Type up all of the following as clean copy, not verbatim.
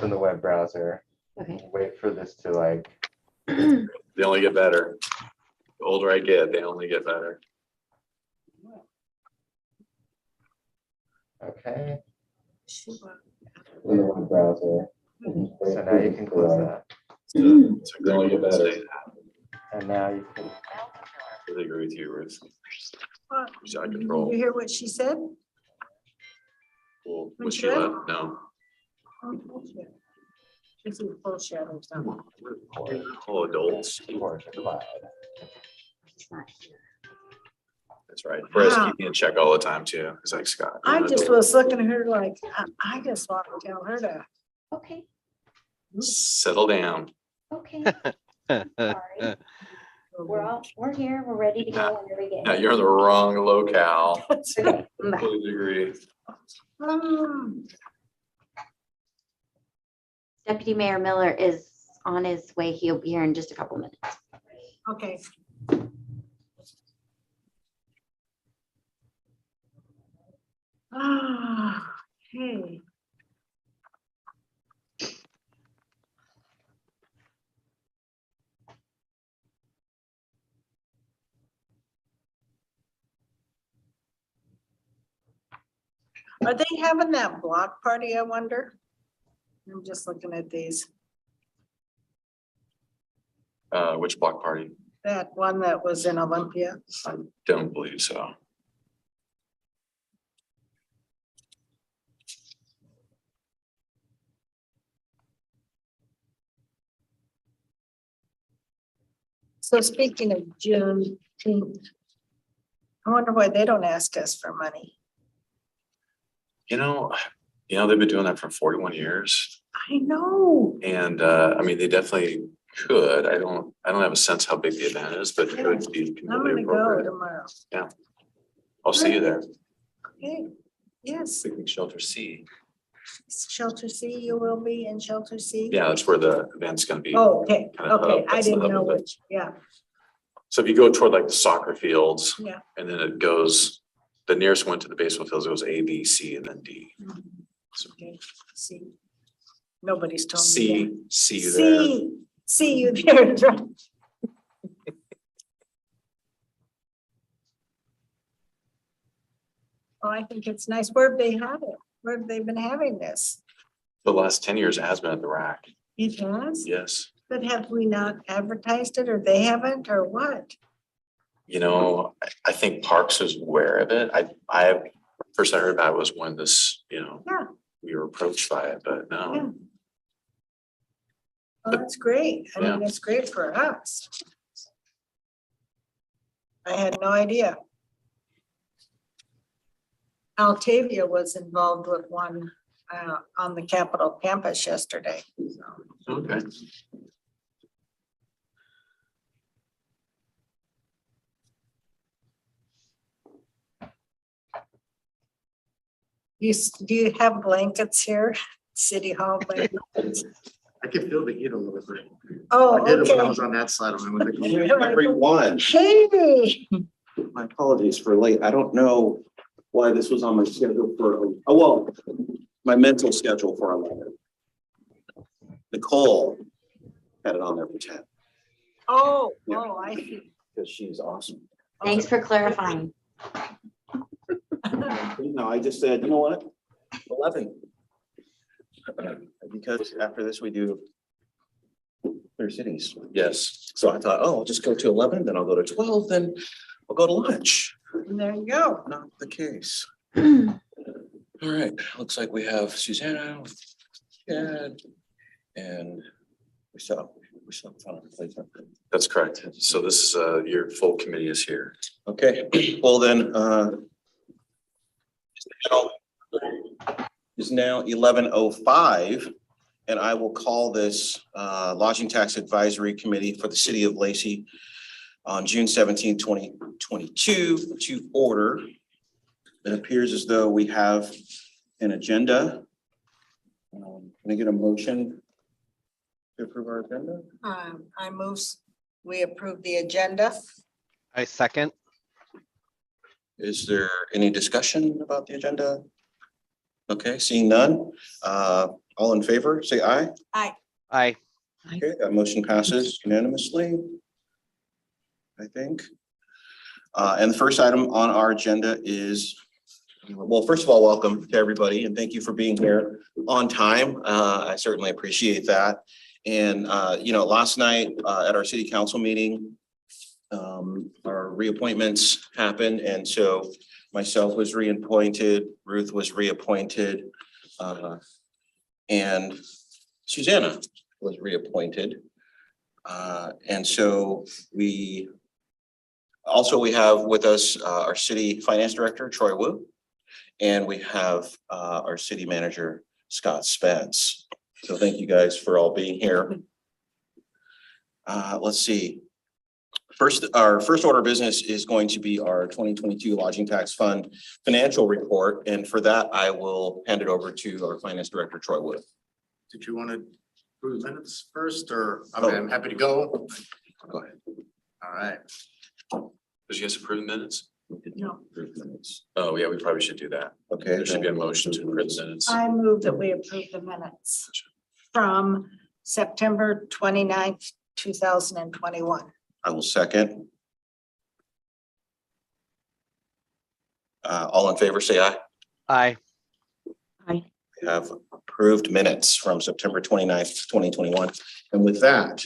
open the web browser. Okay. Wait for this to like. They only get better. The older I get, they only get better. Okay. Open the web browser. So now you can close that. It's a great way to say that. And now you can. I really agree with you, Ruth. What? She's out of Did control. you hear what she said? Well, When was she she left? left? No. Oh, bullshit. She's in full shadow. So. Oh, adults. Keyboard applied. It's not here. That's right. Whereas Wow. keep me in check all the time too. It's like Scott. I just was looking at her like, I just want to tell her to. Okay, Settle down. okay. Sorry. We're here, we're ready to go whenever we get Now here. you're in the wrong locale. Okay, I'm back. Completely agree. Deputy Mayor Miller is on his way. He'll be here in just a couple minutes. Okay. Hey. Are they having that block party, I wonder? I'm just looking at these, Which block party? that one that was in Olympia. I don't believe so. So speaking of Juneteenth, I wonder why they don't ask us for money. You know, they've been doing that for 41 years. I know. And I mean, they definitely could. I don't have a sense how big the event is, but it could be I'm completely gonna go appropriate. tomorrow. I'll see you there. Okay, yes, Picnic Shelter C. Shelter C, you will be in Shelter C? Yeah, that's where the event's gonna be. Oh, okay, Kind of okay, hub, I that's the didn't hub know of it. which, yeah, So if you go toward like the soccer fields yeah. and then it goes, the nearest one to the baseball fields, it goes A, B, C, and then D. So Okay, C. Nobody's told me. see you there. See you there. is right. Oh, I think it's nice. Where have they had it? Where have they been having this? The last 10 years it has been at the rack. It has? Yes. But have we not advertised it or they haven't or what? I think Parks is aware of it. First I heard about it was when this, Yeah. we were approached by it, but Yeah. no. Oh, that's great. I mean, it's great for us. I had no idea. Altavia was involved with one on the Capitol campus yesterday. So, Okay. do you have blankets here? City Hall blankets? I can feel the heat a little bit. Oh, I did it when I okay. was on that side. I'm with the- Everyone, Hey, my apologies for late. I don't know why this was on my schedule for, oh, well, my mental schedule for 11. Nicole had it on there for 10 oh, Yeah. oh, I see. because she's awesome. Thanks for clarifying. No, I just said, you know what? 11. Because after this, we do clear cities. Yes. So I thought, oh, I'll just go to 11, then I'll go to 12, then I'll go to lunch. And there you go. Not the case. All right, looks like we have Susanna, Chad, and we still found a place. That's correct. So this is, your full committee is here. Okay, well then, is now 11:05, and I will call this Lodging Tax Advisory Committee for the City of Lacey on June 17, 2022 to order. It appears as though we have an agenda. Can I get a motion to approve our agenda? I move, we approve the agenda. I second. Is there any discussion about the agenda? Okay, seeing none, all in favor, say aye. Aye. Okay, that motion passes unanimously. I think. And the first item on our agenda is, well, first of all, welcome to everybody and thank you for being here on time. I certainly appreciate that. And, last night, at our city council meeting, our reappointments happened. And so myself was reappointed, Ruth was reappointed, and Susanna was reappointed. And so we have with us our city finance director, Troy Wu, and we have our city manager, Scott Spence. So thank you guys for all being here. Let's see. Our first order of business is going to be our 2022 Lodging Tax Fund financial report. And for that, I will hand it over to our finance director, Troy Wu. Did you want to approve minutes first, or I'm happy to go? Go ahead. All right. Did you guys approve the minutes? No. Approve minutes. Oh, yeah, we probably should do that. Okay. There should be a motion to approve the minutes. I move that we approve the minutes from September 29th, 2021. I will second. All in favor, say aye. Aye. We have approved minutes from September 29th, 2021. And with that,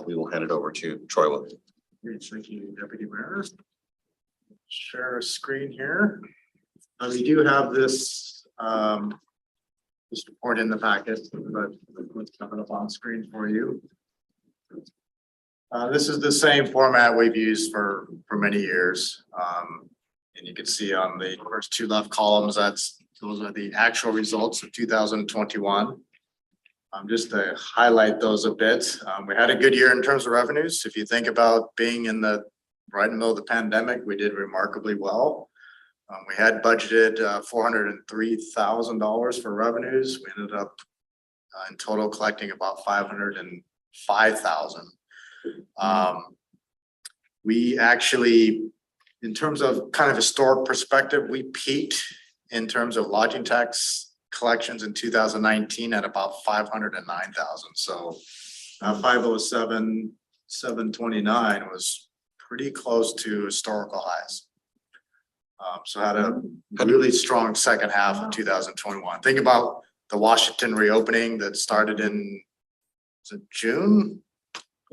we will hand it over to Troy Wu. Great, thank you, Deputy Mayor. Share a screen here. We do have this report in the packet, but it's coming up on screen for you. This is the same format we've used for many years. And you can see on the first two left columns, those are the actual results of 2021. Just to highlight those a bit, we had a good year in terms of revenues. If you think about being right in the middle of the pandemic, we did remarkably well. We had budgeted $403,000 for revenues. We ended up in total collecting about $505,000. We actually, in terms of kind of historic perspective, we peaked in terms of lodging tax collections in 2019 at about 509,000. So 507,729 was pretty close to historical highs. So had a really strong second half of 2021. Think about the Washington reopening that started in, was it June?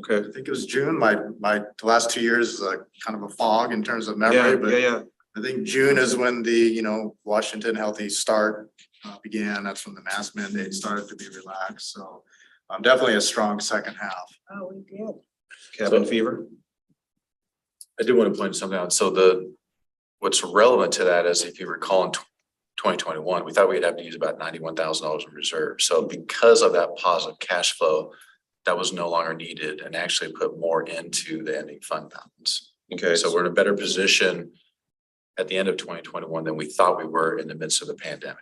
Okay. I think it was June. The last 2 years is a kind of a fog in terms of memory, but Yeah. I think June is when the, Washington Healthy Start began. That's when the mask mandate started to be relaxed. So definitely a strong second half. Oh, we did. Cabin fever. I do want to point something out. So what's relevant to that is, if you recall in 2021, we thought we'd have to use about $91,000 in reserve. So because of that positive cash flow, that was no longer needed and actually put more into the ending fund balance. Okay. So we're in a better position at the end of 2021 than we thought we were in the midst of the pandemic.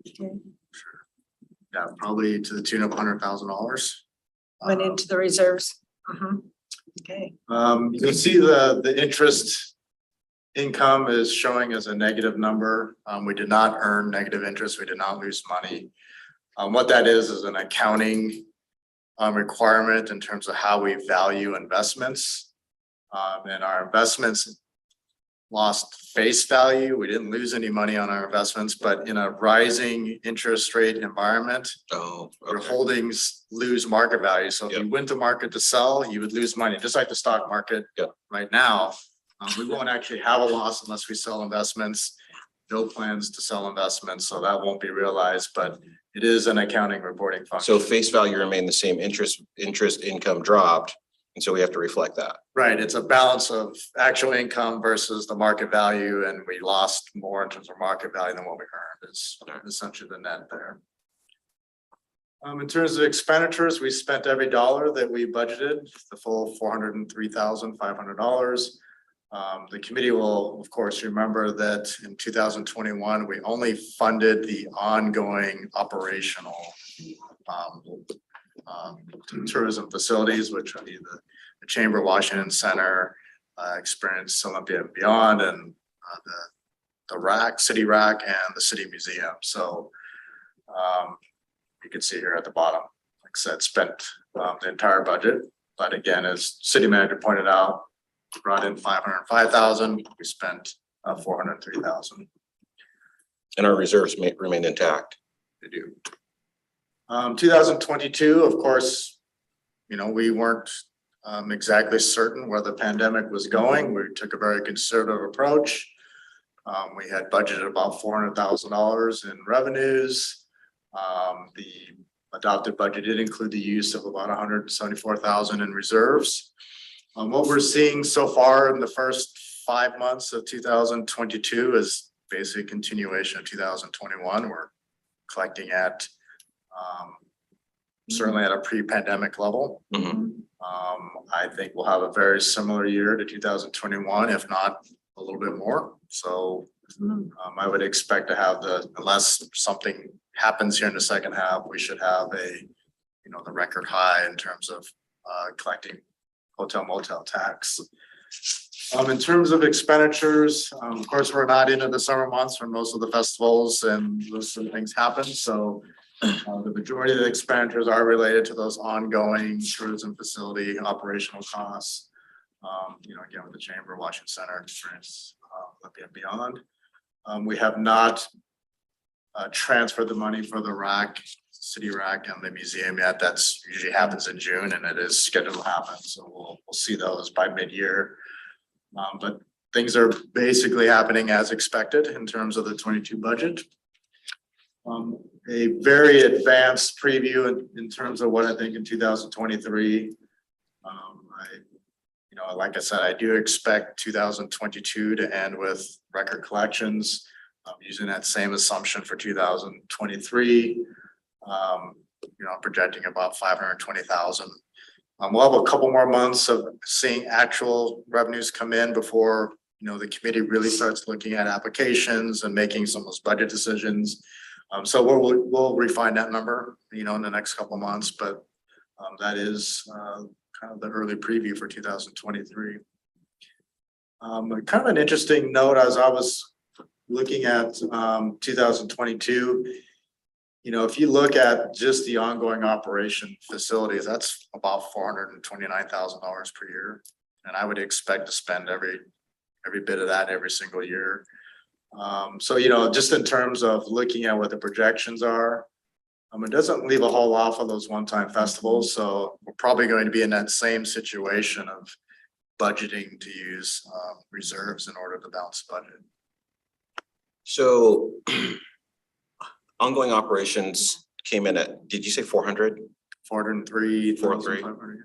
Okay. Yeah, probably to the tune of $100,000. Went into the reserves. Okay. You can see the interest income is showing as a negative number. We did not earn negative interest. We did not lose money. What that is an accounting requirement in terms of how we value investments. And our investments lost face value. We didn't lose any money on our investments, but in a rising interest rate environment, your holdings lose market value. So if you went to market to sell, you would lose money, just like the stock market right now. We won't actually have a loss unless we sell investments. No plans to sell investments, so that won't be realized, but it is an accounting reporting function. So face value remained the same, interest income dropped, and so we have to reflect that. Right, it's a balance of actual income versus the market value, and we lost more in terms of market value than what we earned is essentially the net there. In terms of expenditures, we spent every dollar that we budgeted, the full $403,500. The committee will, of course, remember that in 2021, we only funded the ongoing operational tourism facilities, which would be the Chamber Washington Center, Experience Olympia and Beyond, and the the rack, city rack and the city museum. So you can see here at the bottom, like I said, spent the entire budget. But again, as city manager pointed out, brought in 505,000, we spent 403,000 And our reserves may remain intact. to do. 2022, of course, we weren't exactly certain where the pandemic was going. We took a very conservative approach. We had budgeted about $400,000 in revenues. The adopted budget did include the use of about 174,000 in reserves. What we're seeing so far in the first 5 months of 2022 is basically a continuation of 2021. We're collecting at certainly at a pre-pandemic level. I think we'll have a very similar year to 2021, if not a little bit more. So I would expect to have unless something happens here in the second half, we should have the record high in terms of collecting hotel motel tax. In terms of expenditures, of course, we're not into the summer months when most of the festivals and those sort of things happen. So the majority of the expenditures are related to those ongoing tourism facility operational costs. Again, with the Chamber, Washington Center, Experience, and beyond. We have not transferred the money for the rack, city rack and the museum yet. That's usually happens in June and it is scheduled to happen. So we'll see those by mid-year. But things are basically happening as expected in terms of the 22 budget. A very advanced preview in terms of what I think in 2023. Like I said, I do expect 2022 to end with record collections. Using that same assumption for 2023. Projecting about 520,000. We'll have a couple more months of seeing actual revenues come in before the committee really starts looking at applications and making some of those budget decisions. So we'll refine that number, in the next couple of months, but that is kind of the early preview for 2023. Kind of an interesting note as I was looking at 2022. If you look at just the ongoing operation facilities, that's about $429,000 per year. And I would expect to spend every bit of that every single year. So, just in terms of looking at what the projections are, it doesn't leave a whole lot for those one-time festivals. So we're probably going to be in that same situation of budgeting to use reserves in order to balance the budget. So ongoing operations came in at, did you say 400? 403, 403.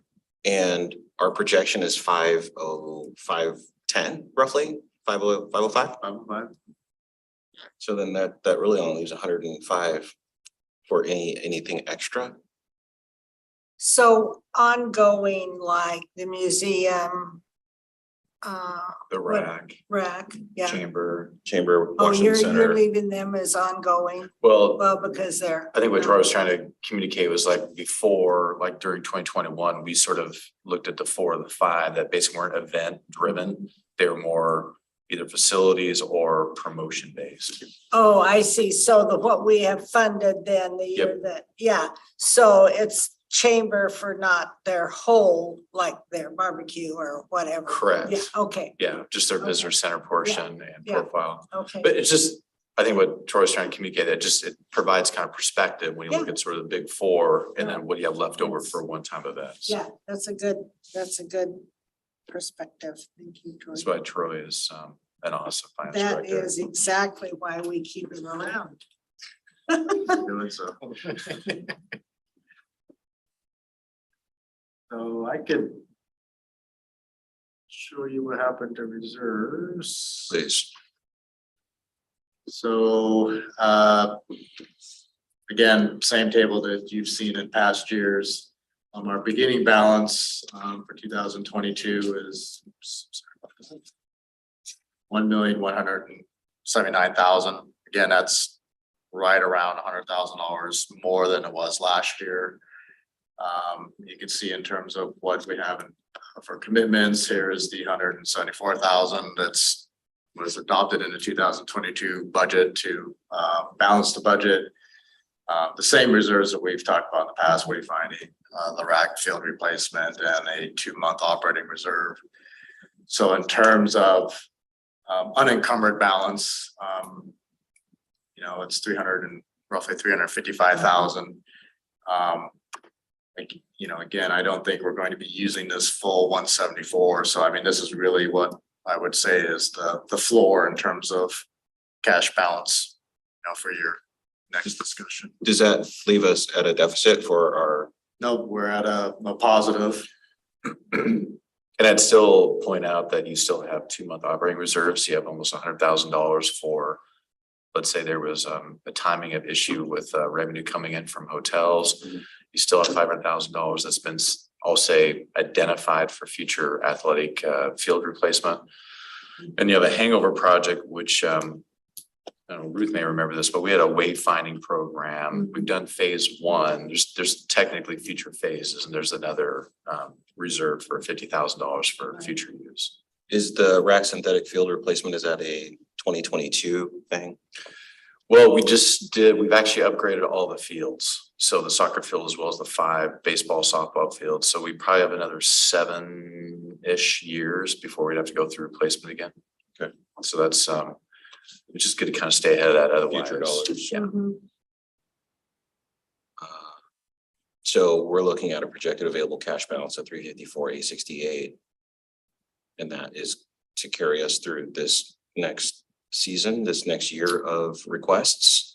And our projection is 510 roughly, 505. So then that really only leaves 105 for anything extra. So ongoing, like the museum, The rack, yeah. chamber. Oh, Washington you're Center. leaving them as ongoing, Well, well, because they're. I think what Troy was trying to communicate was like before, like during 2021, we sort of looked at the 4 of the 5 that basically weren't event driven. They were more either facilities or promotion based. Oh, I see. So what we have funded then the year that, yeah, so it's chamber for not their whole, like their barbecue or whatever. Correct. Yeah, okay, Yeah, just their visitor center portion and Yeah. profile. okay. But it's just, I think what Troy was trying to communicate, it provides kind of perspective when you look at sort of the big 4 and then what you have left over for one-time events. Yeah, that's a good perspective. Thank you, Troy. That's why Troy is an awesome finance That director. is exactly why we keep him around. Doing so. So I could show you what happened to reserves. Please. So, again, same table that you've seen in past years. Our beginning balance for 2022 is $1,179,000. Again, that's right around $100,000 more than it was last year. You can see in terms of what we have for commitments, here is the 174,000 that's was adopted in the 2022 budget to balance the budget. The same reserves that we've talked about in the past, wayfinding, the rack field replacement and a 2-month operating reserve. So in terms of unencumbered balance, you know, it's roughly 355,000. You know, again, I don't think we're going to be using this full 174. So I mean, this is really what I would say is the floor in terms of cash balance, you know, for your next discussion. Does that leave us at a deficit for our? No, we're at a positive. And I'd still point out that you still have 2-month operating reserves. You have almost $100,000 for, let's say there was a timing of issue with revenue coming in from hotels. You still have $500,000 that's been, I'll say, identified for future athletic field replacement. And you have a hangover project, which I don't know, Ruth may remember this, but we had a wayfinding program. We've done phase 1. There's technically future phases, and there's another reserve for $50,000 for future use. Is the rack synthetic field replacement, is that a 2022 thing? Well, we've actually upgraded all the fields. So the soccer field as well as the 5 baseball, softball fields. So we probably have another 7-ish years before we'd have to go through replacement again. Okay. So that's which is good to kind of stay ahead of that otherwise. Future dollars. Yeah. So we're looking at a projected available cash balance of 354,868. And that is to carry us through this next season, this next year of requests.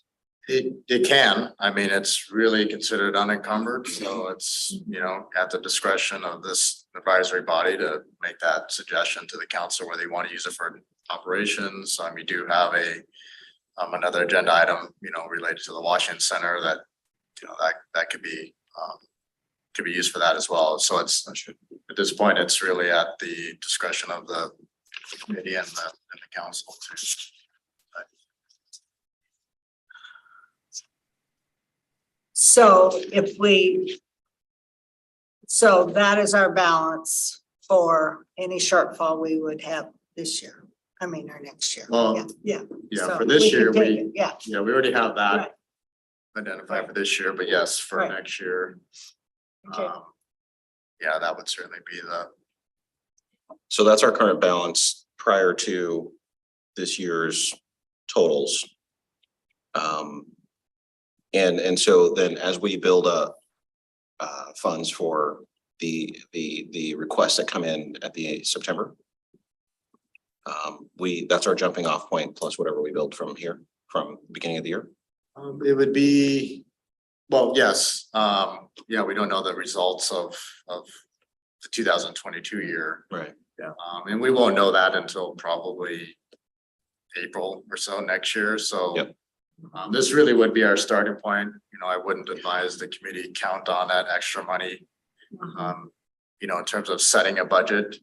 It can, I mean, it's really considered unencumbered, so it's, you know, at the discretion of this advisory body to make that suggestion to the council whether you want to use it for operations. We do have another agenda item, you know, related to the Washington Center that, you know, that could be used for that as well. So it's, at this point, it's really at the discretion of the committee and the council to. So so that is our balance for any shortfall we would have this year. I mean, our next year. Well, Yeah. Yeah, So for this we can year, take we, it, yeah, we already have Right. that identified for this year, but yes, for Right. next year. okay. Yeah, that would certainly be So that's our current balance prior to this year's totals. And so then as we build up funds for the requests that come in at the September, that's our jumping off point plus whatever we build from here, from the beginning of the year. it would be, well, yes, yeah, we don't know the results of the 2022 year. Right. And we won't know that until probably April or so next year, so. Yep. This really would be our starting point. You know, I wouldn't advise the committee count on that extra money. You know, in terms of setting a budget.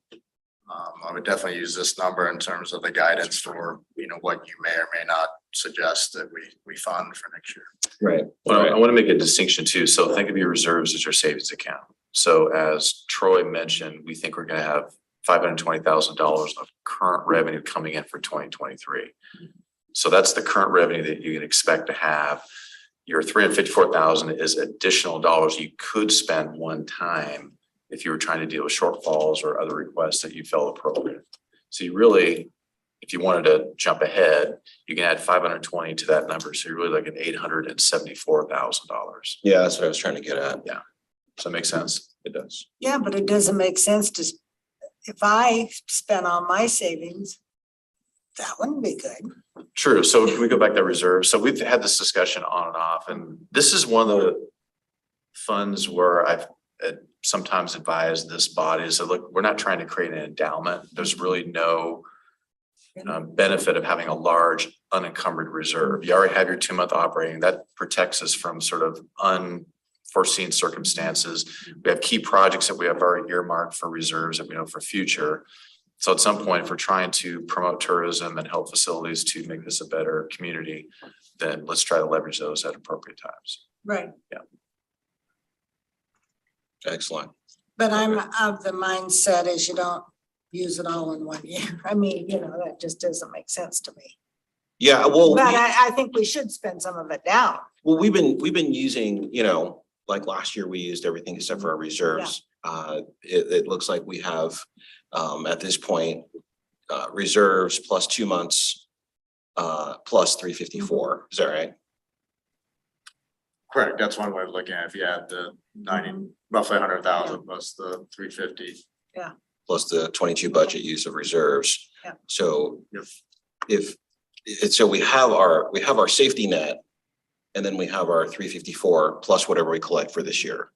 I would definitely use this number in terms of the guidance for, you know, what you may or may not suggest that we fund for next year. Right. Well, I want to make a distinction too. So think of your reserves as your savings account. So as Troy mentioned, we think we're going to have $520,000 of current revenue coming in for 2023. So that's the current revenue that you can expect to have. Your $354,000 is additional dollars you could spend one time if you were trying to deal with shortfalls or other requests that you felt appropriate. So you really, if you wanted to jump ahead, you can add 520 to that number. So you're really like at $874,000. Yeah, that's what I was trying to get at. Does that make sense? It does. Yeah, but it doesn't make sense to, if I spent all my savings, that wouldn't be good. True. So can we go back to that reserve? So we've had this discussion on and off, and this is one of the funds where I've sometimes advised this body is that, look, we're not trying to create an endowment. There's really no benefit of having a large unencumbered reserve. You already have your 2-month operating. That protects us from sort of unforeseen circumstances. We have key projects that we have already earmarked for reserves that we know for future. So at some point, if we're trying to promote tourism and help facilities to make this a better community, then let's try to leverage those at appropriate times. Right. Excellent. But I'm of the mindset is you don't use it all in 1 year. I mean, that just doesn't make sense to me. Yeah, well, But I think we should spend some of it down. we've been using, like last year, we used everything except for our reserves. It looks like we have, at this point, reserves plus 2 months, plus 354. Is that right? Correct, that's one way of looking at it. If you add the roughly 100,000 plus the 350. Plus the 22 budget use of reserves. Yeah. So so we have our safety net, and then we have our 354 plus whatever we collect for this year.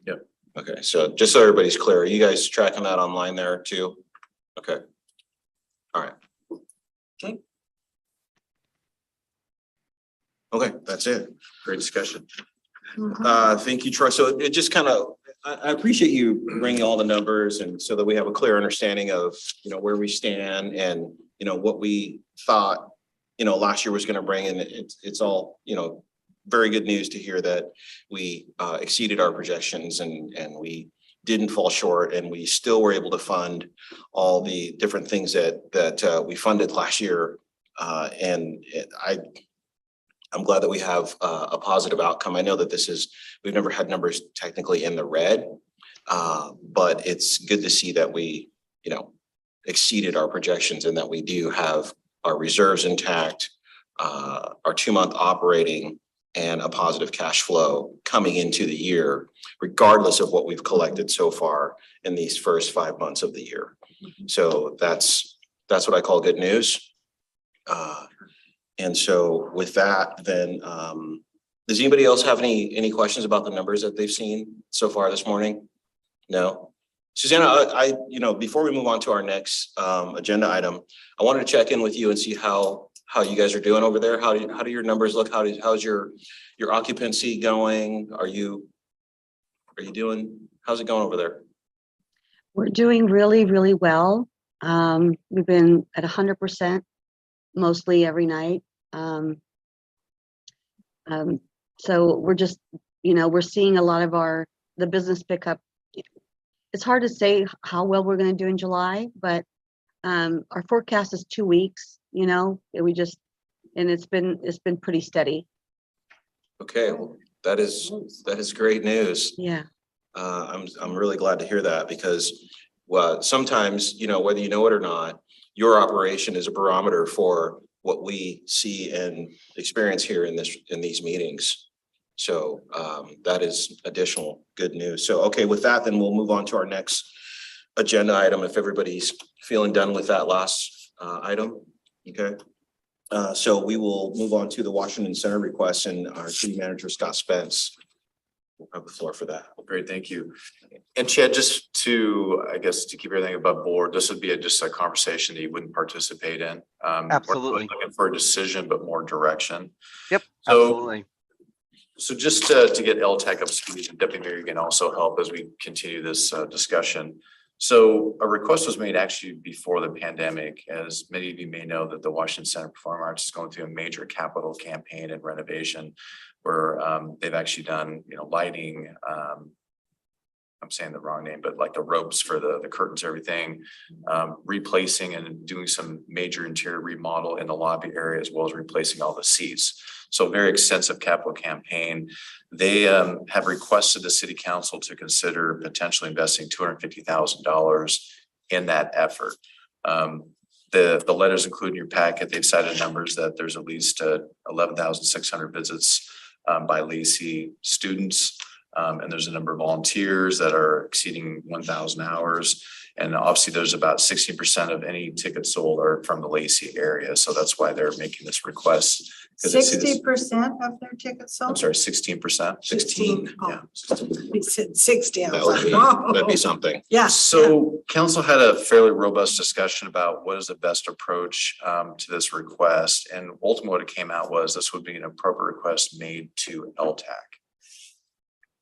Yep. Okay, so just so everybody's clear, are you guys tracking that online there too? Okay. All right. Okay. Okay, that's it. Great discussion. Thank you, Troy. So it just kind of, I appreciate you bringing all the numbers and so that we have a clear understanding of, where we stand and, what we thought, last year was going to bring. And it's all, very good news to hear that we exceeded our projections and we didn't fall short, and we still were able to fund all the different things that we funded last year. And I'm glad that we have a positive outcome. I know that we've never had numbers technically in the red, but it's good to see that we, exceeded our projections and that we do have our reserves intact, our 2-month operating, and a positive cash flow coming into the year, regardless of what we've collected so far in these first 5 months of the year. So that's what I call good news. And so with that, then, does anybody else have any questions about the numbers that they've seen so far this morning? No? Susanna, before we move on to our next agenda item, I wanted to check in with you and see how you guys are doing over there. How do your numbers look? How's your occupancy going? How's it going over there? We're doing really, really well. We've been at 100% mostly every night. So we're just, we're seeing a lot of the business pick up. It's hard to say how well we're going to do in July, but our forecast is 2 weeks, and it's been pretty steady. Okay, well, that is great news. Yeah. I'm really glad to hear that because sometimes, whether you know it or not, your operation is a barometer for what we see and experience here in these meetings. So that is additional good news. So, okay, with that, then we'll move on to our next agenda item. If everybody's feeling done with that last item, okay. So we will move on to the Washington Center request, and our city manager, Scott Spence, will have the floor for that. Great, thank you. And Chad, just to keep everything above board, this would be just a conversation that you wouldn't participate in. Absolutely. We're not looking for a decision, but more direction. Yep, So- absolutely. So just to get LTAC up to speed, and Deputy Mayor can also help as we continue this discussion. So a request was made actually before the pandemic. As many of you may know, that the Washington Center for Performing Arts is going through a major capital campaign and renovation where they've actually done, lighting. I'm saying the wrong name, but like the ropes for the curtains, everything, replacing and doing some major interior remodel in the lobby area, as well as replacing all the seats. So very extensive capital campaign. They have requested the city council to consider potentially investing $250,000 in that effort. The letters included in your packet, they've cited numbers that there's at least 11,600 visits by Lacey students. And there's a number of volunteers that are exceeding 1,000 hours. And obviously there's about 60% of any tickets sold are from the Lacey area. So that's why they're making this request. 60% of their tickets sold? I'm sorry, 16%. 16, yeah. We said 60. I was That'd like, be whoa. something. Yeah. So council had a fairly robust discussion about what is the best approach to this request. And ultimately what it came out was this would be an appropriate request made to LTAC.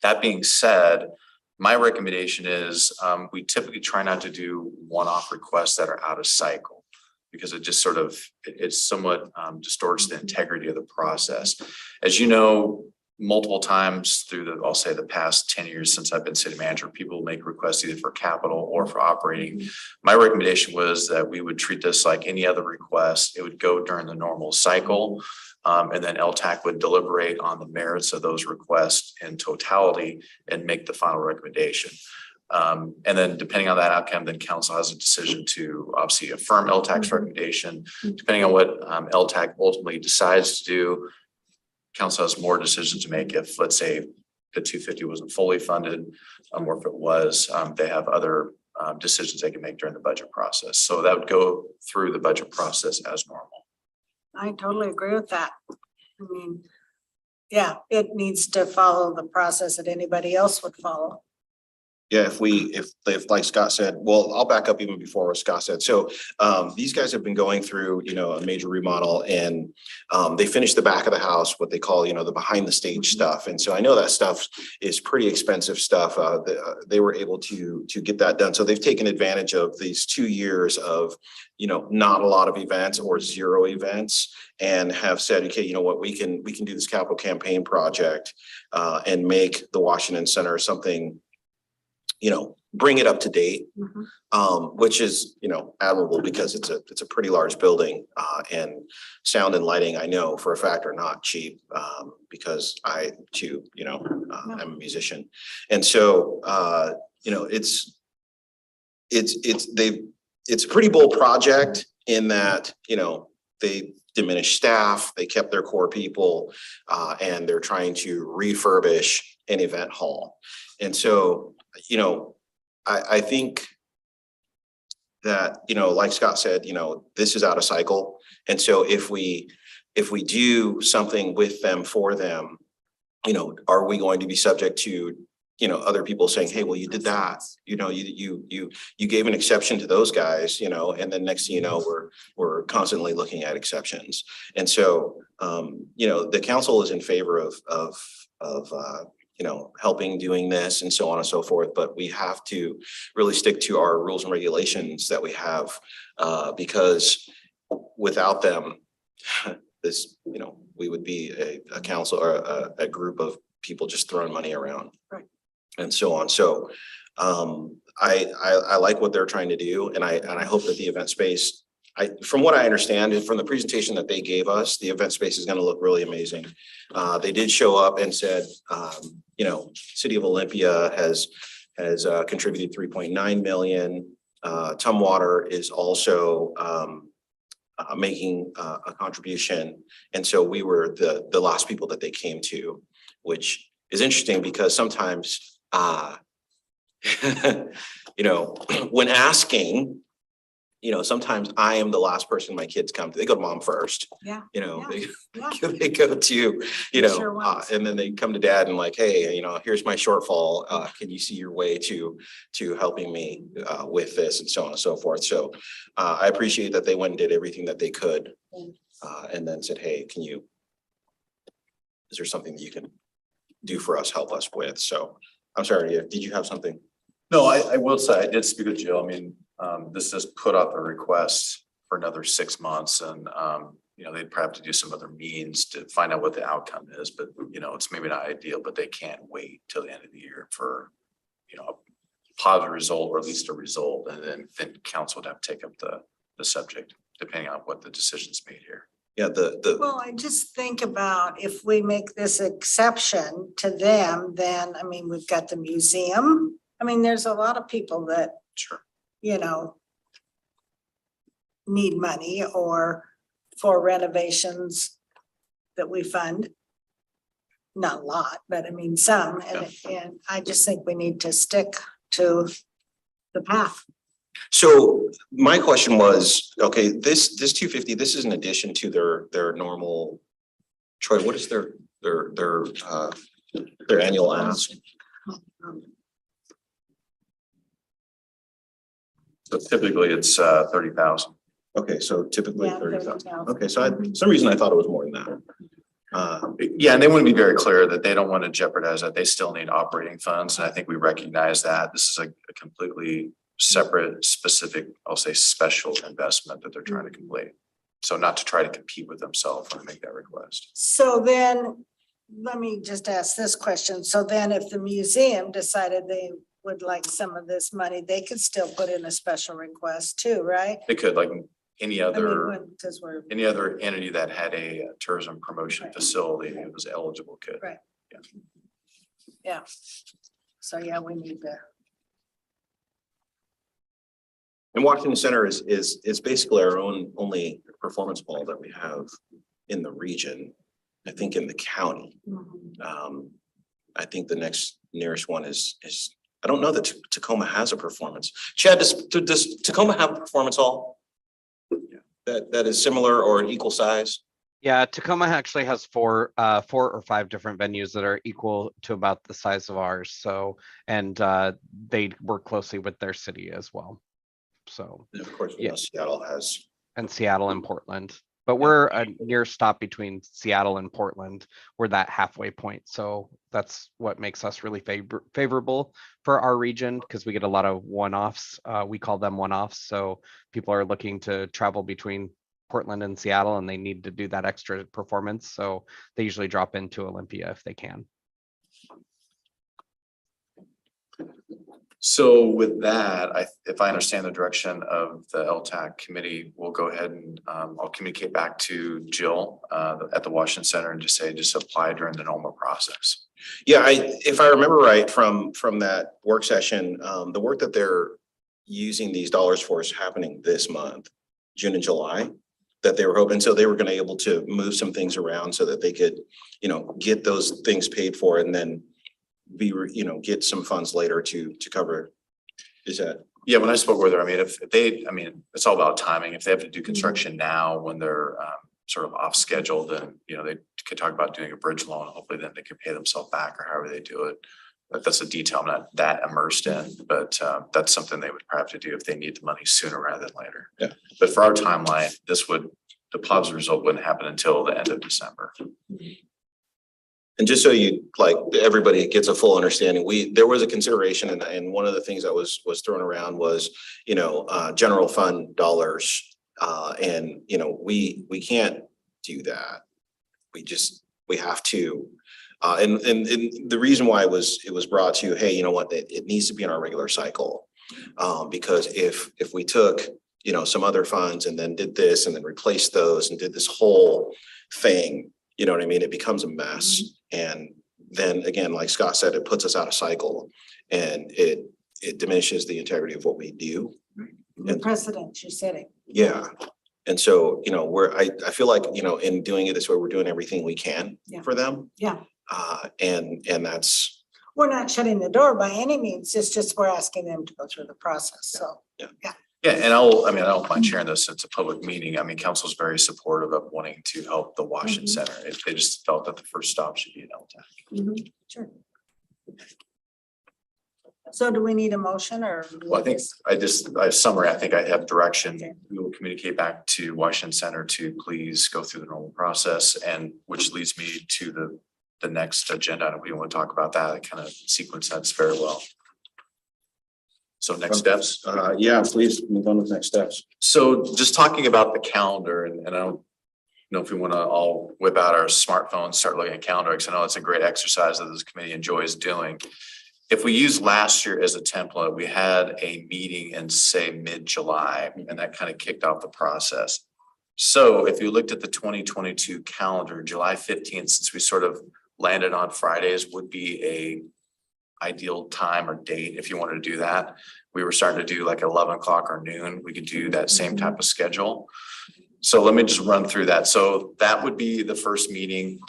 That being said, my recommendation is we typically try not to do one-off requests that are out of cycle, because it just sort of, it somewhat distorts the integrity of the process. As you know, multiple times through the, I'll say the past 10 years since I've been city manager, people make requests either for capital or for operating. My recommendation was that we would treat this like any other request. It would go during the normal cycle. And then LTAC would deliberate on the merits of those requests in totality and make the final recommendation. And then depending on that outcome, then council has a decision to obviously affirm LTAC's recommendation. Depending on what LTAC ultimately decides to do, council has more decisions to make if, let's say, the 250 wasn't fully funded, or if it was, they have other decisions they can make during the budget process. So that would go through the budget process as normal. I totally agree with that. I mean, yeah, it needs to follow the process that anybody else would follow. Yeah, if like Scott said, well, I'll back up even before what Scott said. So these guys have been going through, a major remodel, and they finished the back of the house, what they call, the behind the stage stuff. And so I know that stuff is pretty expensive stuff. They were able to get that done. So they've taken advantage of these 2 years of, not a lot of events or 0 events, and have said, okay, you know what, we can do this capital campaign project and make the Washington Center something, bring it up to date, which is, admirable, because it's a pretty large building, and sound and lighting, I know for a fact, are not cheap, because I too, I'm a musician. And so, it's a pretty bold project in that, they diminished staff, they kept their core people, and they're trying to refurbish an event hall. And so, I think that, like Scott said, this is out of cycle. And so if we do something with them, for them, are we going to be subject to, other people saying, hey, well, you did that, you gave an exception to those guys, and then next thing you know, we're constantly looking at exceptions. And so, the council is in favor of helping doing this and so on and so forth, but we have to really stick to our rules and regulations that we have, because without them, this, we would be a council or a group of people just throwing money around. Right. And so on. So I like what they're trying to do, and I hope that the event space, from what I understand, and from the presentation that they gave us, the event space is going to look really amazing. They did show up and said, City of Olympia has contributed 3.9 million. Tumwater is also making a contribution, and so we were the last people that they came to, which is interesting because sometimes, when asking, sometimes I am the last person my kids come to. They go to mom first. Yeah. They go to, Sure was. and then they come to dad and like, hey, here's my shortfall. Can you see your way to helping me with this, and so on and so forth. So I appreciate that they went and did everything that they could, and then said, hey, is there something that you can do for us, help us with? So I'm sorry, did you have something? No, I will say, I did speak with Jill. I mean, this has put out a request for another 6 months, and they'd probably have to do some other means to find out what the outcome is, but it's maybe not ideal, but they can't wait till the end of the year for, a positive result, or at least a result. And then council would have to take up the subject, depending on what the decision's made here. Yeah, Well, I just think about if we make this exception to them, then, we've got the museum. There's a lot of people that, Sure. need money, or for renovations that we fund. Not a lot, but some, and I just think we need to stick to the path. So my question was, okay, this 250, this is in addition to their normal, Troy, what is their annual ask? So typically it's 30,000. Okay, so typically Yeah, 30,000. 30,000. Okay, so for some reason I thought it was more than that. Yeah, and they want to be very clear that they don't want to jeopardize that. They still need operating funds. And I think we recognize that this is a completely separate, specific, I'll say special investment that they're trying to complete. So not to try to compete with themselves when they make that request. So then let me just ask this question. So then if the museum decided they would like some of this money, they could still put in a special request too, right? They could, like any I mean, other, because we're, any other entity that had a tourism promotion Right. facility that was eligible could. Right. yeah. So yeah, we need to. And Washington Center is basically our only performance ball that we have in the region, I think in the county. I think the next nearest one is, I don't know that Tacoma has a performance. Chad, does Tacoma have a performance hall? That is similar or an equal size? Yeah, Tacoma actually has four or five different venues that are equal to about the size of ours. So, and they work closely with their city as well. So, And of course, we Yeah. know Seattle has. and Seattle and Portland, but we're a near stop between Seattle and Portland. We're that halfway point. So that's what makes us really favorable for our region, because we get a lot of one-offs. We call them one-offs. So people are looking to travel between Portland and Seattle, and they need to do that extra performance. So they usually drop into Olympia if they can. So with that, if I understand the direction of the LTAC committee, we'll go ahead and I'll communicate back to Jill at the Washington Center and just say, just apply during the normal process. Yeah, if I remember right from that work session, the work that they're using these dollars for is happening this month, June and July, that they were hoping. So they were going to able to move some things around so that they could, get those things paid for and then get some funds later to cover. Is that? Yeah, when I spoke with her, if they, it's all about timing. If they have to do construction now when they're sort of off schedule, then, they could talk about doing a bridge loan. Hopefully then they could pay themselves back or however they do it. But that's a detail I'm not that immersed in, but that's something they would probably have to do if they need the money sooner rather than later. Yeah. But for our timeline, the positive result wouldn't happen until the end of December. And just so everybody gets a full understanding, there was a consideration and one of the things that was thrown around was, general fund dollars. And we can't do that. We have to. And the reason why it was brought to, hey, you know what, it needs to be in our regular cycle. Because if we took, some other funds and then did this and then replaced those and did this whole thing, you know what I mean? It becomes a mess. And then again, like Scott said, it puts us out of cycle and it diminishes the integrity of what we do. The precedent you're setting. Yeah. And so, I feel like, in doing it this way, we're doing everything we can for them. Yeah. And that's. We're not shutting the door by any means. It's just we're asking them to go through the process. So, Yeah, and I don't mind sharing this. It's a public meeting. Council's very supportive of wanting to help the Washington Center. If they just felt that the first stop should be in LTAC. Sure. So do we need a motion or? Well, I think summary, I think I have direction. Okay. We will communicate back to Washington Center to please go through the normal process, and which leads me to the next agenda. item. We want to talk about that. I kind of sequence that's very well. So next steps. Yeah, please move on to the next steps. So just talking about the calendar, and I don't know if we want to all whip out our smartphones, start looking at calendar, because I know it's a great exercise that this committee enjoys doing. If we use last year as a template, we had a meeting in, say, mid-July, and that kind of kicked off the process. So if you looked at the 2022 calendar, July 15th, since we sort of landed on Fridays, would be a ideal time or date if you wanted to do that. We were starting to do like 11 o'clock or noon. We could do that same type of schedule. So let me just run through that. So that would be the first meeting.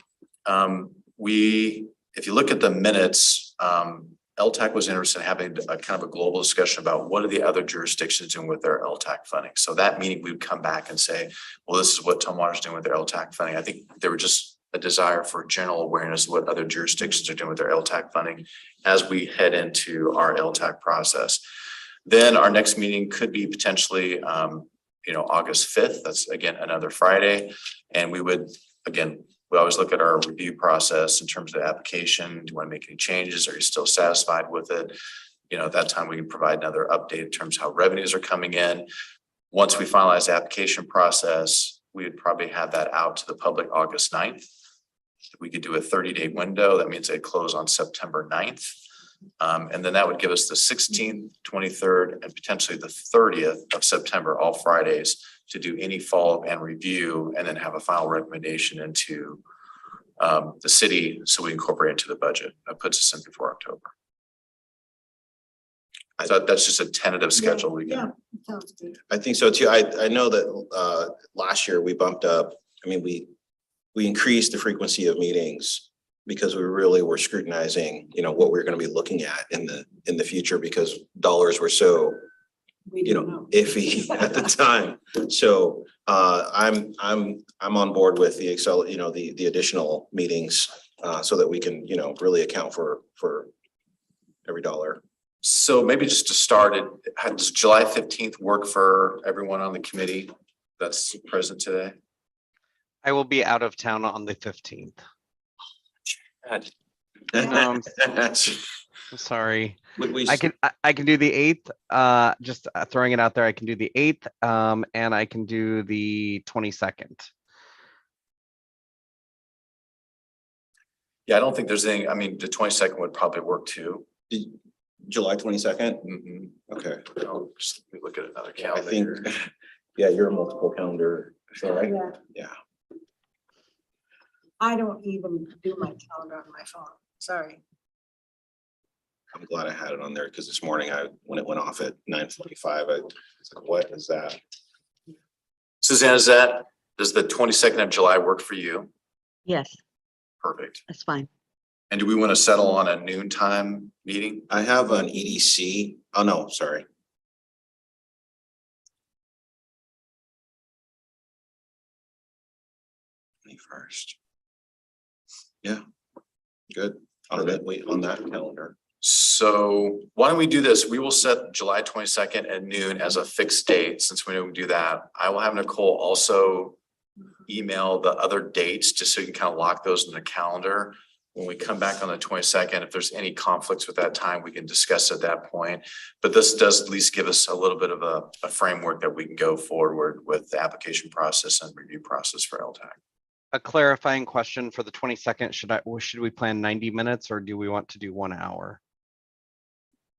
If you look at the minutes, LTAC was interested in having a kind of a global discussion about what are the other jurisdictions doing with their LTAC funding. So that meeting, we would come back and say, well, this is what Tumwater's doing with their LTAC funding. I think there were just a desire for general awareness of what other jurisdictions are doing with their LTAC funding as we head into our LTAC process. Then our next meeting could be potentially, August 5th. That's again, another Friday. And we would, again, we always look at our review process in terms of the application. Do you want to make any changes? Are you still satisfied with it? At that time, we can provide another update in terms of how revenues are coming in. Once we finalize the application process, we would probably have that out to the public August 9th. we could do a 30-day window. That means they close on September 9th. And then that would give us the 16th, 23rd, and potentially the 30th of September, all Fridays, to do any follow-up and review, and then have a final recommendation into the city so we incorporate into the budget. That puts us in before October. So that's just a tentative schedule we Yeah, can. sounds good. I think so too. I know that last year we bumped up, I mean, we increased the frequency of meetings because we really were scrutinizing, you know, what we we're gonna be looking at in the future because dollars were so, We you don't know, iffy at the time. So I'm on board with the Excel, you know, the additional meetings so that we can, you know, really account for every dollar. So maybe just to start it, does July 15th work for everyone on the committee that's present today? I will be out of town on the 15th. I'm sorry. I can do the 8th, just throwing it out there. I can do the 8th, and I can do the 22nd. Yeah, I don't think there's any, I mean, the 22nd would probably work too. July 22nd? Mhm. Okay. Just let me look at another I calendar. think, here. yeah, you're a multiple calendar, so right? Yeah. Yeah. I don't even do my calendar on my phone. Sorry. I'm glad I had it on there because this morning when it went off at 9:45, I was like, what is that? Suzanne, does the 22nd of July work for you? Yes, Perfect. that's fine. And do we want to settle on a noontime meeting? I have an EDC. Oh, no, sorry. First. Yeah, good. On that calendar. So why don't we do this? We will set July 22nd at noon as a fixed date, since we know we can do that. I will have Nicole also email the other dates, just so you can kind of lock those in the calendar. When we come back on the 22nd, if there's any conflicts with that time, we can discuss at that point. But this does at least give us a little bit of a framework that we can go forward with the application process and review process for LTAC. A clarifying question for the 22nd, should we plan 90 minutes or do we want to do 1 hour?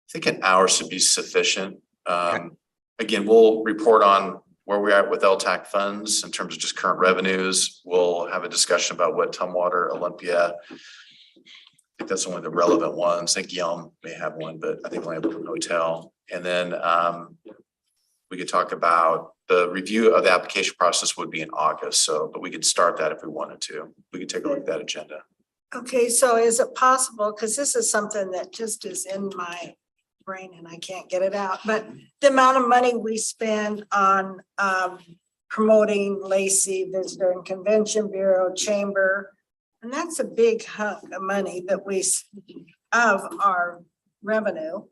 I think an hour should be sufficient. Okay. Again, we'll report on where we're at with LTAC funds in terms of just current revenues. We'll have a discussion about what Tumwater, Olympia. I think that's only the relevant ones. I think Yelm may have one, but I think we only have one hotel. And then we could talk about the review of the application process would be in August. So, but we could start that if we wanted to. We could take a look at that agenda. Okay, so is it possible, because this is something that just is in my brain and I can't get it out, but the amount of money we spend on promoting Lacey Visitor and Convention Bureau Chamber, and that's a big hunk of money that of our revenue.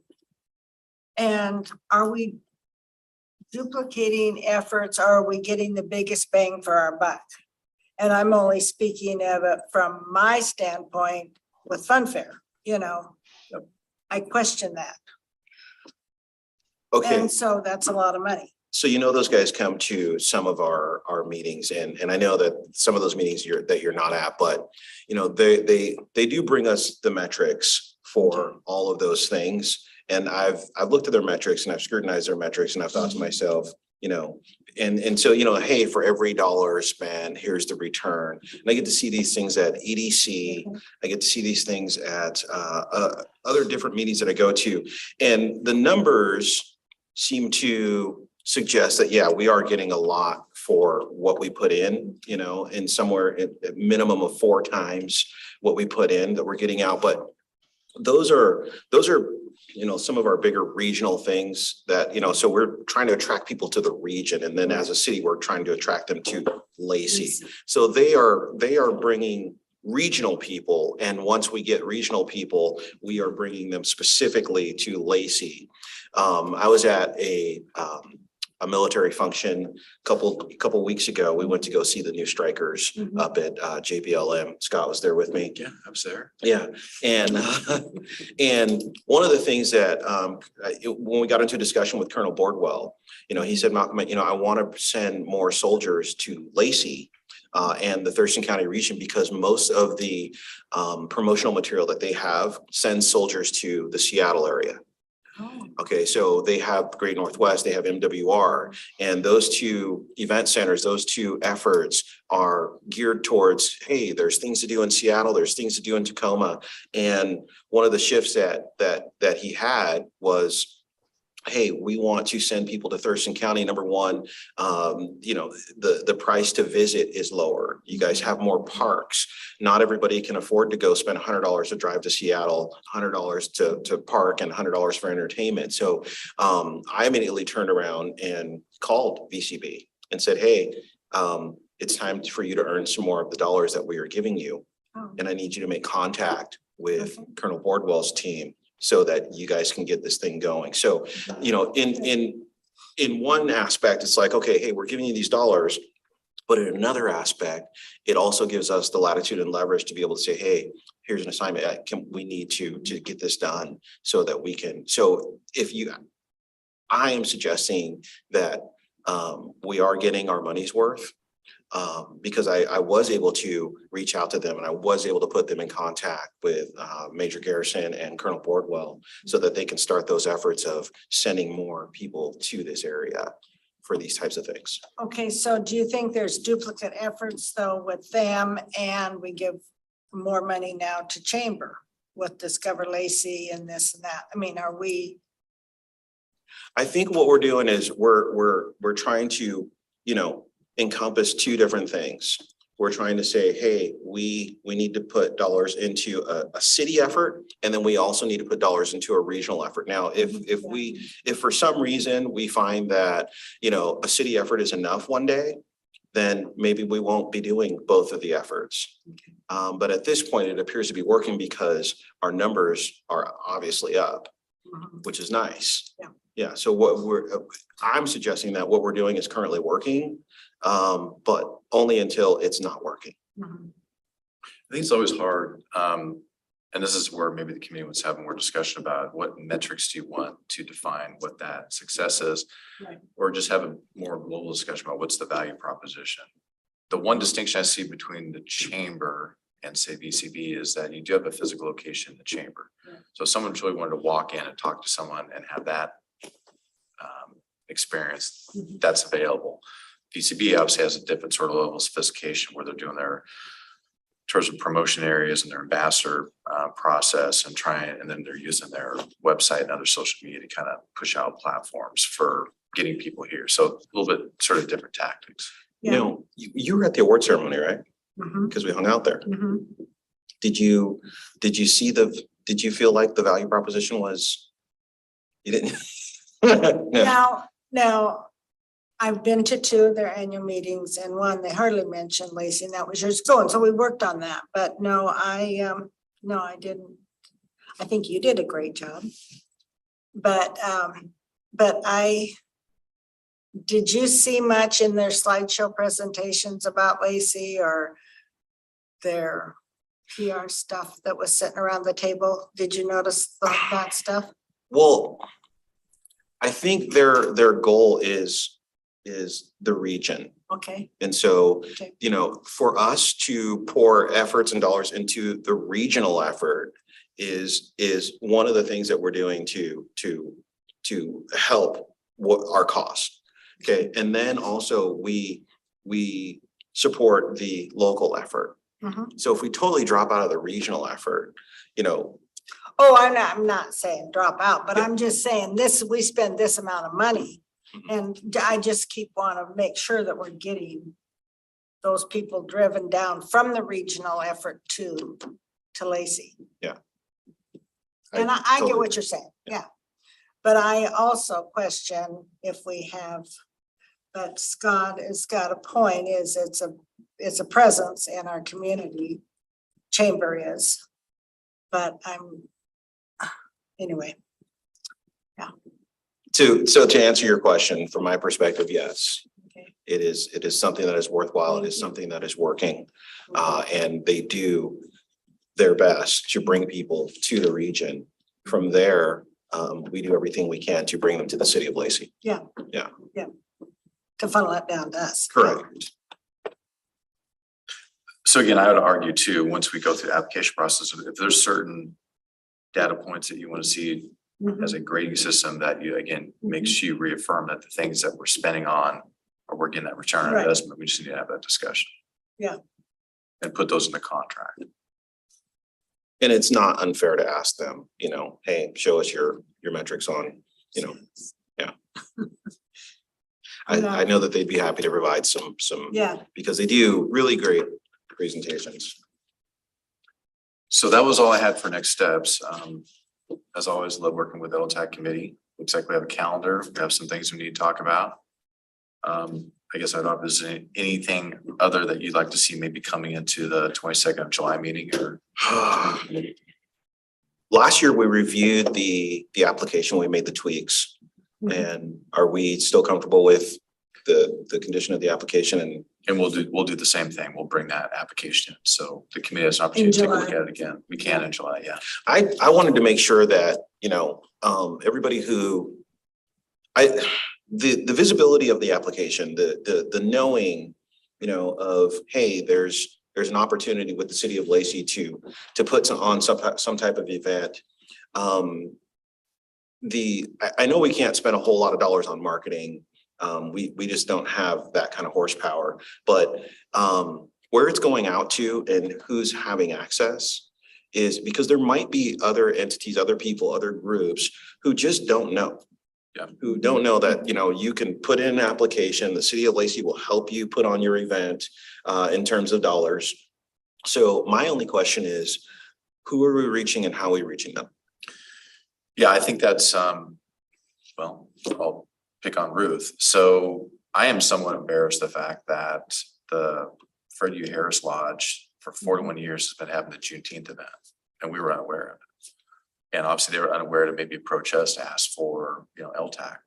And are we duplicating efforts, or are we getting the biggest bang for our buck? And I'm only speaking of it from my standpoint with Funfair, you know, I question that. Okay, And so that's a lot of money. so you know those guys come to some of our meetings and I know that some of those meetings you're not at, but you know, they do bring us the metrics for all of those things. And I've looked at their metrics and I've scrutinized their metrics and I've thought to myself, you know, and so, you know, hey, for every dollar spent, here's the return. And I get to see these things at EDC. I get to see these things at other different meetings that I go to. And the numbers seem to suggest that, yeah, we are getting a lot for what we put in, you know, and somewhere at minimum of 4 times what we put in that we're getting out. But those are, you know, some of our bigger regional things that, you know, so we're trying to attract people to the region. And then as a city, we're trying to attract them to Lacey. So they are bringing regional people. And once we get regional people, we are bringing them specifically to Lacey. I was at a military function a couple weeks ago. We went to go see the new strikers up at JBLM. Scott was there with me. Yeah, I was there. Yeah, and one of the things that when we got into a discussion with Colonel Bordwell, you know, he said, Malcolm, you know, I want to send more soldiers to Lacey and the Thurston County region, because most of the promotional material that they have sends soldiers to the Seattle area. Oh, Okay, so they have Great Northwest, they have MWR, and those two event centers, those two efforts are geared towards, hey, there's things to do in Seattle, there's things to do in Tacoma. And one of the shifts that he had was, hey, we want to send people to Thurston County. Number one, the price to visit is lower. You guys have more parks. Not everybody can afford to go spend $100 to drive to Seattle, $100 to park, and $100 for entertainment. So I immediately turned around and called VCB and said, hey, it's time for you to earn some more of the dollars that we are giving you. oh, And I need you to make contact with Okay. Colonel Boardwell's team so that you guys can get this thing going. So, in one aspect, it's like, okay, hey, we're giving you these dollars. But in another aspect, it also gives us the latitude and leverage to be able to say, hey, here's an assignment. We need to get this done so that we can. So I am suggesting that we are getting our money's worth. Because I was able to reach out to them and I was able to put them in contact with Major Garrison and Colonel Boardwell so that they can start those efforts of sending more people to this area for these types of things. okay, so do you think there's duplicate efforts though with them and we give more money now to Chamber with Discover Lacey and this and that? I mean, are we? I think what we're doing is we're trying to, encompass two different things. We're trying to say, hey, we need to put dollars into a city effort, and then we also need to put dollars into a regional effort. Now, if for some reason we find that, a city effort is enough one day, then maybe we won't be doing both of the efforts. But at this point, it appears to be working because our numbers are obviously up, which is nice. Yeah. Yeah, so I'm suggesting that what we're doing is currently working, but only until it's not working. Mhm. I think it's always hard. And this is where maybe the community wants to have more discussion about what metrics do you want to define what that success is? Right. Or just have a more global discussion about what's the value proposition. The one distinction I see between the chamber and say VCB is that you do have a physical location in the chamber. Yeah. So if someone truly wanted to walk in and talk to someone and have that experience, Mhm. that's available. VCB obviously has a different sort of level of sophistication where they're doing their tourism promotion areas and their ambassador process and then they're using their website and other social media to kind of push out platforms for getting people here. So a little bit sort of different tactics. Yeah. You were at the award ceremony, right? Mhm. Because we hung out there. Mhm. Did you feel like the value proposition was? You didn't? No. Now, I've been to two of their annual meetings and one, they hardly mentioned Lacey, and that was years ago, and so we worked on that, but no, I didn't. I think you did a great job. But did you see much in their slideshow presentations about Lacey or their PR stuff that was sitting around the table? Did you notice that stuff? Well, I think their goal is the region. Okay, And so, Okay. For us to pour efforts and dollars into the regional effort is one of the things that we're doing to help our cost. Okay, and then also we support the local effort. Mhm. So if we totally drop out of the regional effort, Oh, I'm not saying drop out, but Yeah. I'm just saying we spend this amount of money. And I just keep wanting to make sure that we're getting those people driven down from the regional effort to Lacey. And I get totally what you're saying, yeah. But I also question if we have, but Scott has got a point, is it's a presence in our community. Chamber is. But anyway. So to answer your question, from my perspective, yes. Okay. It is something that is worthwhile. It is something that is working. And they do their best to bring people to the region. From there, we do everything we can to bring them to the city of Lacey. To funnel it down to us. Correct. So again, I would argue too, once we go through the application process, if there's certain data points that you want to see Mhm. as a grading system that you, again, makes you reaffirm that the things that we're spending on or we're getting that return on Right. investment, we just need to have that discussion. Yeah. And put those in the contract. And it's not unfair to ask them, you know, hey, show us your metrics on, you know, yeah. I know that they'd be happy to provide some, Yeah, because they do really great presentations. So that was all I had for next steps. As always, love working with the LTAC committee. Looks like we have a calendar. We have some things we need to talk about. I guess I don't know if there's anything other that you'd like to see maybe coming into the 22nd of July meeting or. Last year, we reviewed the application, we made the tweaks. And are we still comfortable with the condition of the application? And we'll do the same thing. We'll bring that application in. So the committee has an opportunity to take a look July. at it again. We can in July, yeah. I wanted to make sure that, you know, everybody who the visibility of the application, the knowing, you know, of, hey, there's an opportunity with the city of Lacey to put on some type of event. I know we can't spend a whole lot of dollars on marketing. We just don't have that kind of horsepower, but where it's going out to and who's having access is because there might be other entities, other people, other groups who just don't know. Yeah. Who don't know that, you know, you can put in an application, the city of Lacey will help you put on your event in terms of dollars. So my only question is, who are we reaching and how are we reaching them? Yeah, I think that's, well, I'll pick on Ruth. So I am somewhat embarrassed the fact that the Fred U. Harris Lodge for 41 years has been having the Juneteenth event and we were unaware of it. And obviously they were unaware to maybe approach us to ask for, you know, LTAC.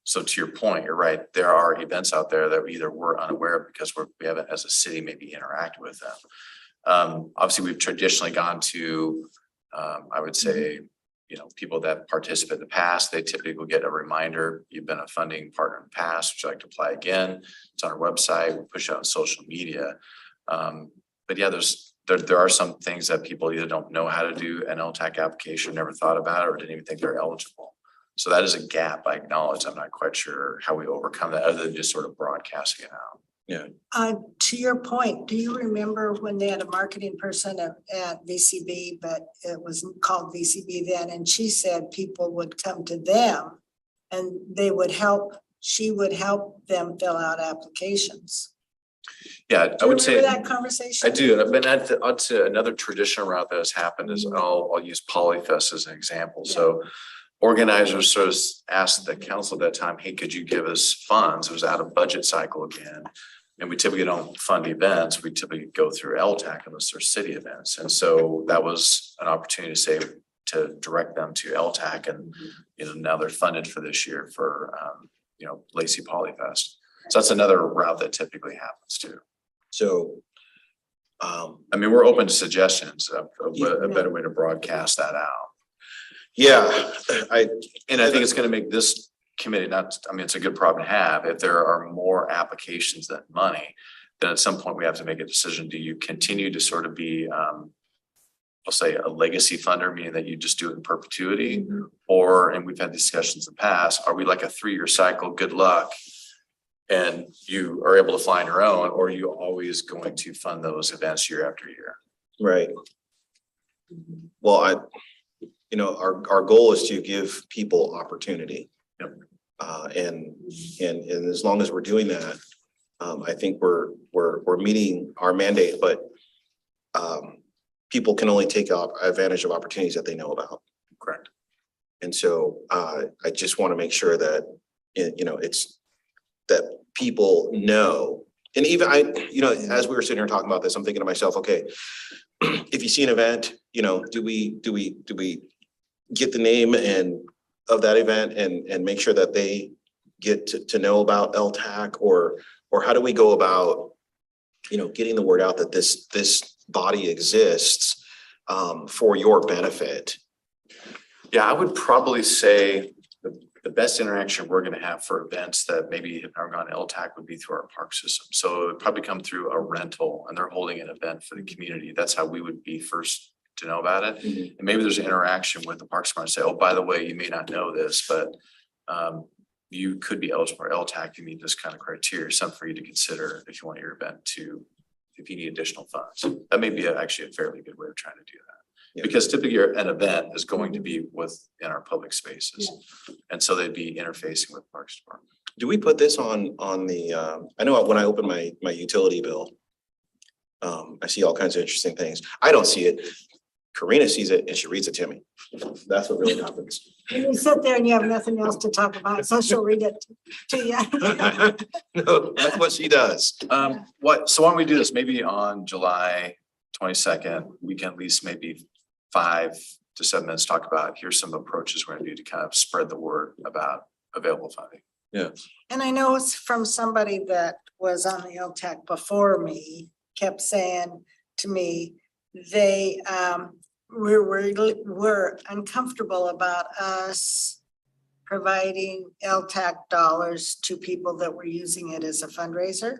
So to your point, you're right. There are events out there that we either were unaware of because we haven't as a city maybe interacted with them. Obviously we've traditionally gone to, I would say, you know, people that participate in the past, they typically will get a reminder. You've been a funding partner in the past. Would you like to apply again? It's on our website. We push it out on social media. But yeah, there are some things that people either don't know how to do an LTAC application, never thought about it, or didn't even think they're eligible. So that is a gap I acknowledge. I'm not quite sure how we overcome that other than just sort of broadcasting it out. Yeah. to your point, do you remember when they had a marketing person at VCB, but it was called VCB then, and she said people would come to them and she would help them fill out applications. Yeah, Do I you would say. remember that conversation? I do, and I've been I'd say another traditional route that has happened is I'll use Polyfest as an example. So organizers sort of asked the council at that time, hey, could you give us funds? It was out of budget cycle again. And we typically don't fund events. We typically go through LTAC unless they're city events. And so that was an opportunity to direct them to LTAC and, you know, now they're funded for this year for, you know, Lacey Polyfest. So that's another route that typically happens too. So, I mean, we're open to suggestions of a better way to broadcast that out. yeah, And I think it's gonna make this committee it's a good problem to have. If there are more applications than money, then at some point we have to make a decision. Do you continue to sort of be, I'll say a legacy funder, meaning that you just do it in perpetuity? Or, and we've had discussions in the past, are we like a 3-year cycle, good luck? And you are able to fly on your own, or are you always going to fund those events year after year? right. Well, you know, our goal is to give people opportunity. Yep. And as long as we're doing that, I think we're meeting our mandate, but people can only take advantage of opportunities that they know about. Correct. And so I just want to make sure that, you know, it's that people know. And even as we were sitting here talking about this, I'm thinking to myself, okay, if you see an event, you know, do we get the name and of that event and make sure that they get to know about LTAC, or how do we go about, you know, getting the word out that this body exists for your benefit? Yeah, I would probably say the best interaction we're gonna have for events that maybe have never gone to LTAC would be through our park system. So it'd probably come through a rental and they're holding an event for the community. That's how we would be first to know about it. Mhm. And maybe there's an interaction with the Parks Department, say, oh, by the way, you may not know this, but you could be eligible for LTAC. You meet this kind of criteria, something for you to consider if you want your event to, if you need additional funds. That may be actually a fairly good way of trying to do that. Yeah. Because typically an event is going to be in our public spaces. And so they'd be interfacing with Parks Department. Do we put this on the, I know when I open my utility bill, I see all kinds of interesting things. I don't see it. Karina sees it and she reads it to me. That's what really happens. And you sit there and you have nothing else to talk about, so she'll read it to you. No, that's what she does. So why don't we do this? Maybe on July 22nd, we can at least maybe 5 to 7 minutes talk about, here's some approaches we're gonna do to kind of spread the word about available funding. And I know it's from somebody that was on the LTAC before me, kept saying to me, they were uncomfortable about us providing LTAC dollars to people that were using it as a fundraiser.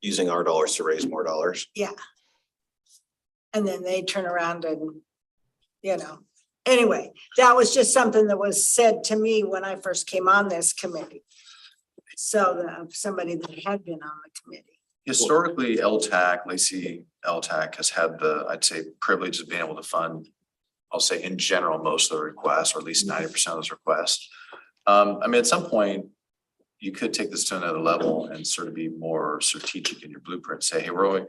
Using our dollars to raise more dollars. And then they turn around and, anyway, that was just something that was said to me when I first came on this committee. So somebody that had been on the committee. Historically, LTAC, Lacey LTAC has had the, I'd say, privilege of being able to fund, I'll say in general, most of the requests, or at least 90% of those requests. I mean, at some point, you could take this to another level and sort of be more strategic in your blueprint, say, hey, we're only,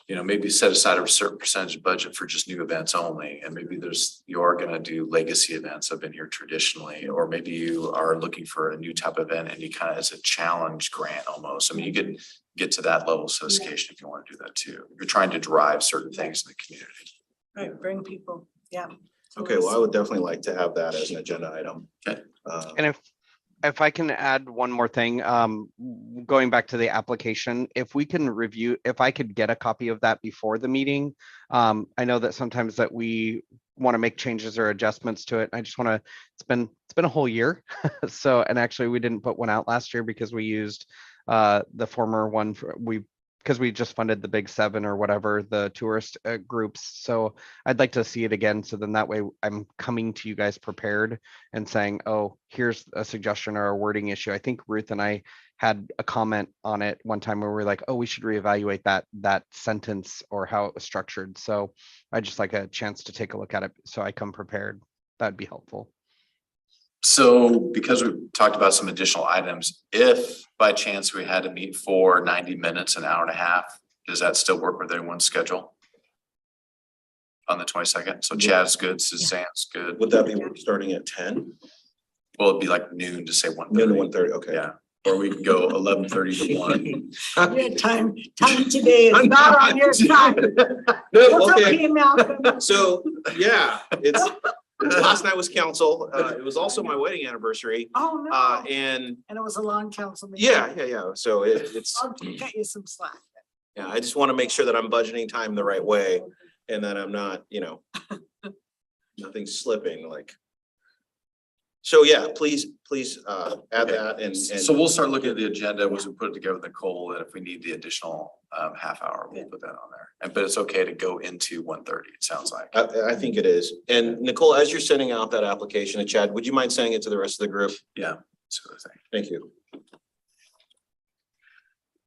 maybe set aside a certain percentage of budget for just new events only. And maybe you are gonna do legacy events that have been here traditionally, or maybe you are looking for a new type of event and you kind of as a challenge grant almost. I mean, you could get to that level of sophistication if you want to do that too. If you're trying to drive certain things in the community. Right, bring people, yeah. Okay, well, I would definitely like to have that as an agenda item. Okay. And if I can add one more thing, going back to the application, if we can review, if I could get a copy of that before the meeting. I know that sometimes that we want to make changes or adjustments to it. I just want to, it's been a whole year. So, and actually we didn't put one out last year because we used the former one because we just funded the Big Seven or whatever, the tourist groups. So I'd like to see it again. So then that way I'm coming to you guys prepared and saying, oh, here's a suggestion or a wording issue. I think Ruth and I had a comment on it one time where we were like, oh, we should reevaluate that sentence or how it was structured. So I just like a chance to take a look at it. So I come prepared. That'd be helpful. So because we've talked about some additional items, if by chance we had to meet for 90 minutes, an hour and a half, does that still work with everyone's schedule? On the 22nd? So Chad's good, Suzanne's good. Would that be starting at 10? Well, it'd be like noon to say 1:30. Noon to 1:30, okay. Yeah, or we can go 11:30 to 1. Yeah, time today is not on your side. No, It's okay. okay, Malcolm. So, yeah, last night was council. It was also my wedding anniversary. Oh, no. And And it was a long council meeting. yeah. So it's, I'll cut you some slack. yeah, I just want to make sure that I'm budgeting time the right way and that I'm not, nothing's slipping like. So yeah, please, add that and. So we'll start looking at the agenda once we put it together with Nicole, and if we need the additional half hour, we'll put that on there. But it's okay to go into 1:30, it sounds like. I think it is. And Nicole, as you're sending out that application to Chad, would you mind sending it to the rest of the group? Yeah, that's what I think. Thank you.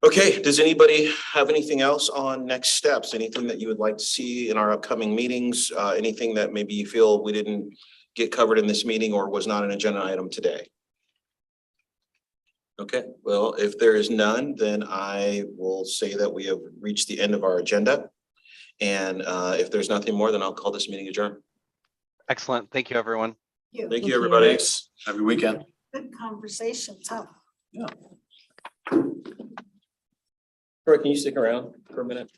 Okay, does anybody have anything else on next steps? Anything that you would like to see in our upcoming meetings? Anything that maybe you feel we didn't get covered in this meeting or was not an agenda item today? Okay, well, if there is none, then I will say that we have reached the end of our agenda. And if there's nothing more, then I'll call this meeting adjourned. Excellent. Thank you, everyone. Thank you, everybody. Thanks. Have a good weekend. Good conversations, huh? Troy, can you stick around for a minute?